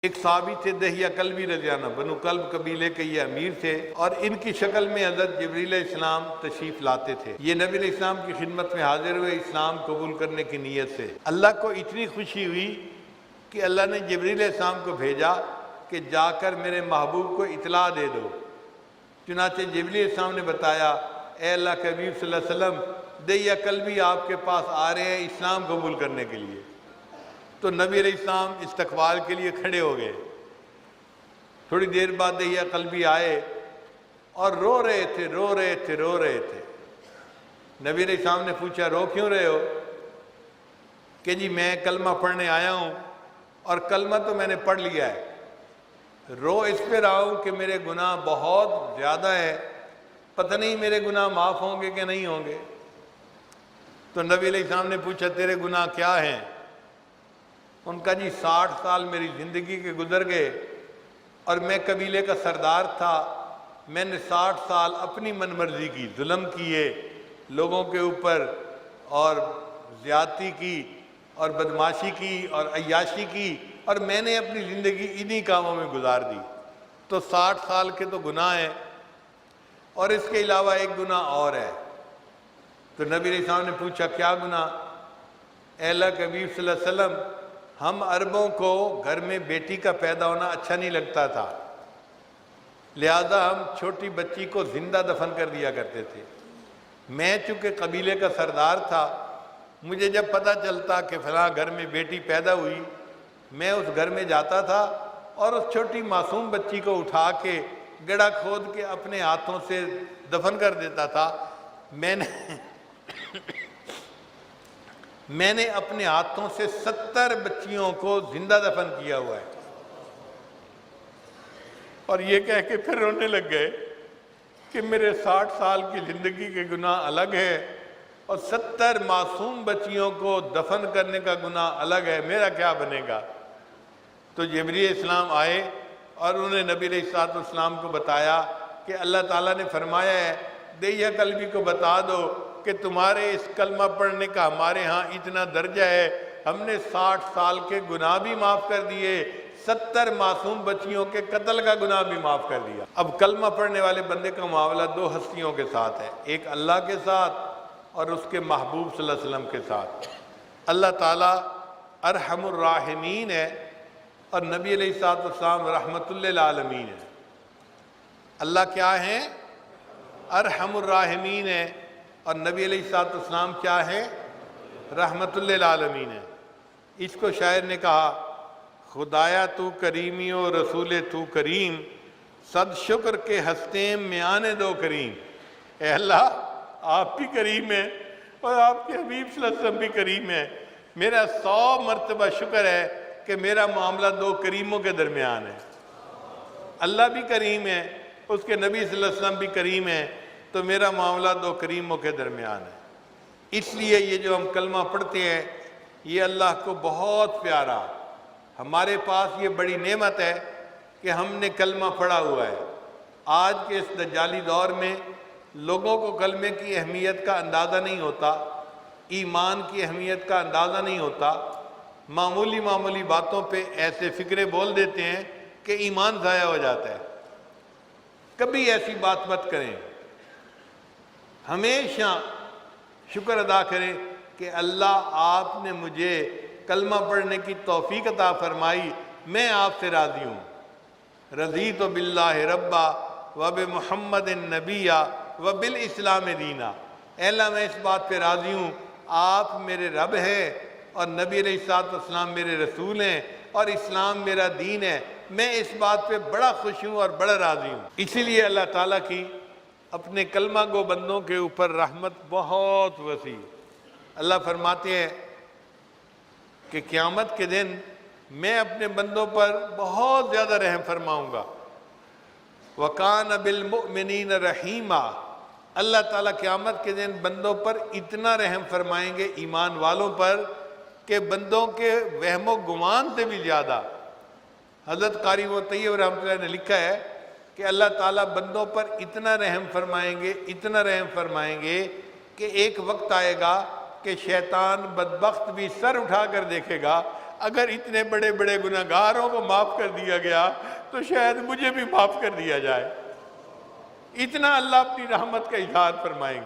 ایک صحابی تھے دہیہ کلبی رضی اللہ عنہ، بنو کلب قبیلے کے یہ امیر تھے، اور ان کی شکل میں حضرت جبریل علیہ السلام تشریف لاتے تھے۔ یہ نبی علیہ السلام کی خدمت میں حاضر ہوئے اسلام قبول کرنے کی نیت سے۔ اللہ کو اتنی خوشی ہوئی کہ اللہ نے جبریل علیہ السلام کو بھیجا کہ جا کر میرے محبوب کو اطلاع دے دو۔ چنانچہ جبریل علیہ السلام نے بتایا، اے اللہ کے حبیب صلی اللہ علیہ وسلم، دہیہ کلبی آپ کے پاس آ رہے ہیں اسلام قبول کرنے کے لیے۔ تو نبی علیہ السلام استقبال کے لیے کھڑے ہو گئے۔ تھوڑی دیر بعد دہیہ کلبی آئے اور رو رہے تھے۔ نبی علیہ السلام نے پوچھا، رو کیوں رہے ہو؟ کہ جی میں کلمہ پڑھنے آیا ہوں اور کلمہ تو میں نے پڑھ لیا ہے، رو اس پہ رہا ہوں کہ میرے گناہ بہت زیادہ ہے، پتہ نہیں میرے گناہ معاف ہوں گے کہ نہیں ہوں گے۔ تو نبی علیہ السلام نے پوچھا، تیرے گناہ کیا ہیں؟ ان کا جی 60 سال میری زندگی کے گزر گئے اور میں قبیلے کا سردار تھا، میں نے 60 سال اپنی من مرضی کی، ظلم کیے لوگوں کے اوپر، اور زیادتی کی اور بدماشی کی اور عیاشی کی، اور میں نے اپنی زندگی انہی کاموں میں گزار دی۔ تو 60 سال کے تو گناہ ہیں، اور اس کے علاوہ ایک گناہ اور ہے۔ تو نبی علیہ السلام نے پوچھا، کیا گناہ؟ اے اللہ کے حبیب صلی اللہ علیہ وسلم، ہم عربوں کو گھر میں بیٹی کا پیدا ہونا اچھا نہیں لگتا تھا، لہذا ہم چھوٹی بچی کو زندہ دفن کر دیا کرتے تھے۔ میں چونکہ قبیلے کا سردار تھا، مجھے جب پتہ چلتا کہ فلاں گھر میں بیٹی پیدا ہوئی، میں اس گھر میں جاتا تھا اور اس چھوٹی معصوم بچی کو اٹھا کے گڑھا کھود کے اپنے ہاتھوں سے دفن کر دیتا تھا۔ میں نے اپنے ہاتھوں سے 70 بچیوں کو زندہ دفن کیا ہوا ہے۔ اور یہ کہہ کے پھر رونے لگ گئے کہ میرے 60 سال کی زندگی کے گناہ الگ ہے اور 70 معصوم بچیوں کو دفن کرنے کا گناہ الگ ہے، میرا کیا بنے گا؟ تو جبریل السلام آئے اور انہوں نے نبی علیہ السلام کو بتایا کہ اللہ تعالیٰ نے فرمایا ہے، دہیہ کلبی کو بتا دو کہ تمہارے اس کلمہ پڑھنے کا ہمارے ہاں اتنا درجہ ہے، ہم نے 60 سال کے گناہ بھی معاف کر دیے، 70 معصوم بچیوں کے قتل کا گناہ بھی معاف کر دیا۔ اب کلمہ پڑھنے والے بندے کا معاملہ 2 ہستیوں کے ساتھ ہے، ایک اللہ کے ساتھ اور اس کے محبوب صلی اللہ علیہ وسلم کے ساتھ۔ اللہ تعالیٰ ارحم الراحمین ہے اور نبی علیہ السلام رحمت للعالمین ہے۔ اللہ کیا ہیں؟ ارحم الراحمین ہے، اور نبی علیہ السلام کیا ہے؟ رحمت للعالمین ہے۔ اس کو شاعر نے کہا، خدایا تو کریمی و رسول تو کریم، صد شکر کے ہستیم میں آنے دو کریم۔ اے اللہ، آپ بھی کریم ہیں اور آپ کے حبیب صلی اللہ علیہ وسلم بھی کریم ہیں، میرا 100 مرتبہ شکر ہے کہ میرا معاملہ 2 کریموں کے درمیان ہے۔ اللہ بھی کریم ہے، اس کے نبی صلی اللہ علیہ وسلم بھی کریم ہے، تو میرا معاملہ 2 کریموں کے درمیان ہے۔ اس لیے یہ جو ہم کلمہ پڑھتے ہیں، یہ اللہ کو بہت پیارا، ہمارے پاس یہ بڑی نعمت ہے کہ ہم نے کلمہ پڑھا ہوا ہے۔ آج کے اس دجالی دور میں لوگوں کو کلمے کی اہمیت کا اندازہ نہیں ہوتا، ایمان کی اہمیت کا اندازہ نہیں ہوتا، معمولی باتوں پہ ایسے فکرے بول دیتے ہیں کہ ایمان ضائع ہو جاتا ہے۔ کبھی ایسی بات مت کریں، ہمیشہ شکر ادا کریں کہ اللہ آپ نے مجھے کلمہ پڑھنے کی توفیق عطا فرمائی، میں آپ سے راضی ہوں۔ رضیت باللہ ربا وبمحمد نبیّا وبالاسلام دینا۔ اے اللہ، میں اس بات پہ راضی ہوں، آپ میرے رب ہیں اور نبی علیہ السلام میرے رسول ہیں اور اسلام میرا دین ہے، میں اس بات پہ بڑا خوش ہوں اور بڑا راضی ہوں۔ اسی لیے اللہ تعالیٰ کی اپنے کلمہ گو بندوں کے اوپر رحمت بہت وسیع۔ اللہ فرماتے ہیں کہ قیامت کے دن میں اپنے بندوں پر بہت زیادہ رحم فرماؤں گا۔ وَكَانَ بِالْمُؤْمِنِينَ رَحِيمًا۔ اللہ تعالیٰ قیامت کے دن بندوں پر اتنا رحم فرمائیں گے، ایمان والوں پر، کہ بندوں کے وہم و گمان سے بھی زیادہ۔ حضرت قاری طیب رحمۃ اللہ نے لکھا ہے کہ اللہ تعالیٰ بندوں پر اتنا رحم فرمائیں گے کہ ایک وقت آئے گا کہ شیطان بدبخت بھی سر اٹھا کر دیکھے گا اگر اتنے بڑے بڑے گناہگاروں کو معاف کر دیا گیا تو شاید مجھے بھی معاف کر دیا جائے۔ اتنا اللہ اپنی رحمت کا اظہار فرمائیں گے۔